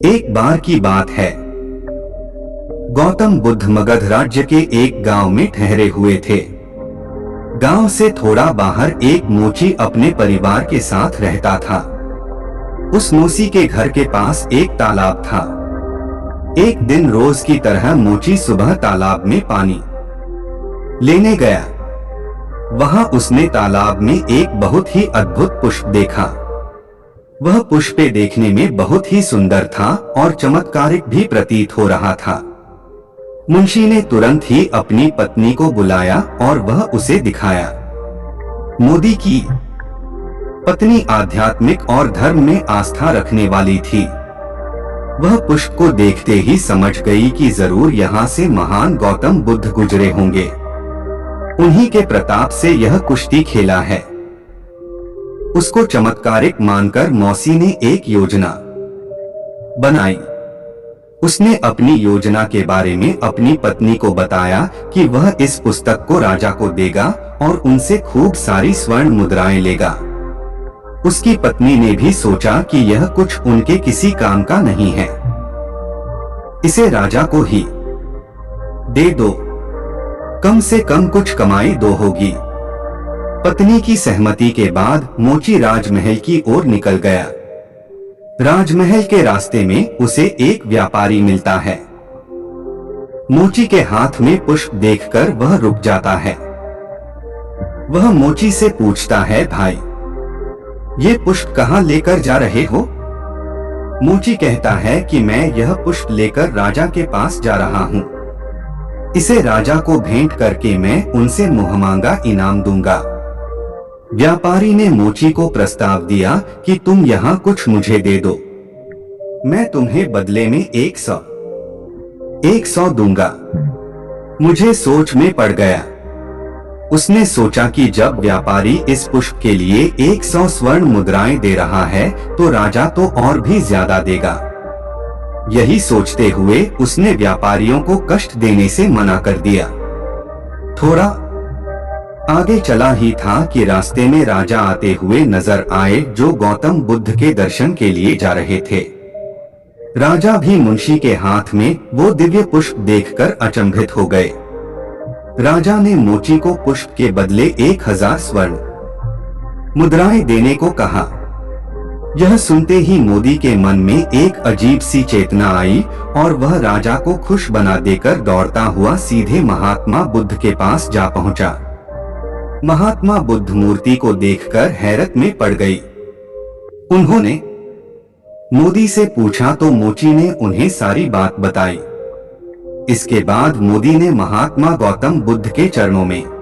एक बार की बात है, गौतम बुद्ध मगध राज्य के एक गांव में ठहरे हुए थे। गांव से थोड़ा बाहर एक मोची अपने परिवार के साथ रहता था। उस मोची के घर के पास एक तालाब था। एक दिन रोज की तरह मोची सुबह तालाब में पानी लेने गया। वहां उसने तालाब में एक बहुत ही अद्भुत पुष्प देखा। वह पुष्प देखने में बहुत ही सुंदर था और चमत्कारिक भी प्रतीत हो रहा था। मुंशी ने तुरंत ही अपनी पत्नी को बुलाया और वह उसे दिखाया। मोदी की पत्नी आध्यात्मिक और धर्म में आस्था रखने वाली थी। वह पुष्प को देखते ही समझ गई कि जरूर यहाँ से महान गौतम बुद्ध गुजरे होंगे। उन्हीं के प्रताप से यह कुश्ती खेला है। उसको चमत्कारिक मानकर मौसी ने एक योजना बनाई। उसने अपनी योजना के बारे में अपनी पत्नी को बताया कि वह इस पुस्तक को राजा को देगा और उनसे खूब सारी स्वर्ण मुद्राएं लेगा। उसकी पत्नी ने भी सोचा कि यह कुछ उनके किसी काम का नहीं है, इसे राजा को ही दे दो, कम से कम कुछ कमाई दो होगी। पत्नी की सहमति के बाद मोची राजमहल की ओर निकल गया। राजमहल के रास्ते में उसे एक व्यापारी मिलता है। मोची के हाथ में पुष्प देखकर वह रुक जाता है। वह मोची से पूछता है, भाई, ये पुष्प कहाँ लेकर जा रहे हो? मोची कहता है कि मैं यह पुष्प लेकर राजा के पास जा रहा हूँ। इसे राजा को भेंट करके मैं उनसे मुहमांगा इनाम दूंगा। व्यापारी ने मोची को प्रस्ताव दिया कि तुम यहाँ कुछ मुझे दे दो, मैं तुम्हें बदले में 100 दूंगा। मुझे सोच में पड़ गया। उसने सोचा कि जब व्यापारी इस पुष्प के लिए 100 स्वर्ण मुद्राएं दे रहा है तो राजा तो और भी ज्यादा देगा। यही सोचते हुए उसने व्यापारियों को कष्ट देने से मना कर दिया। थोड़ा आगे चला ही था कि रास्ते में राजा आते हुए नजर आए, जो गौतम बुद्ध के दर्शन के लिए जा रहे थे। राजा भी मुंशी के हाथ में वो दिव्य पुष्प देखकर अचंभित हो गए। राजा ने मोची को पुष्प के बदले 1000 स्वर्ण मुद्राएं देने को कहा। यह सुनते ही मोदी के मन में एक अजीब सी चेतना आई और वह राजा को खुश बना देकर दौड़ता हुआ सीधे महात्मा बुद्ध के पास जा पहुंचा। महात्मा बुद्ध मूर्ति को देखकर हैरत में पड़ गई। उन्होंने मोदी से पूछा तो मोची ने उन्हें सारी बात बताई। इसके बाद मोदी ने महात्मा गौतम बुद्ध के चरणों में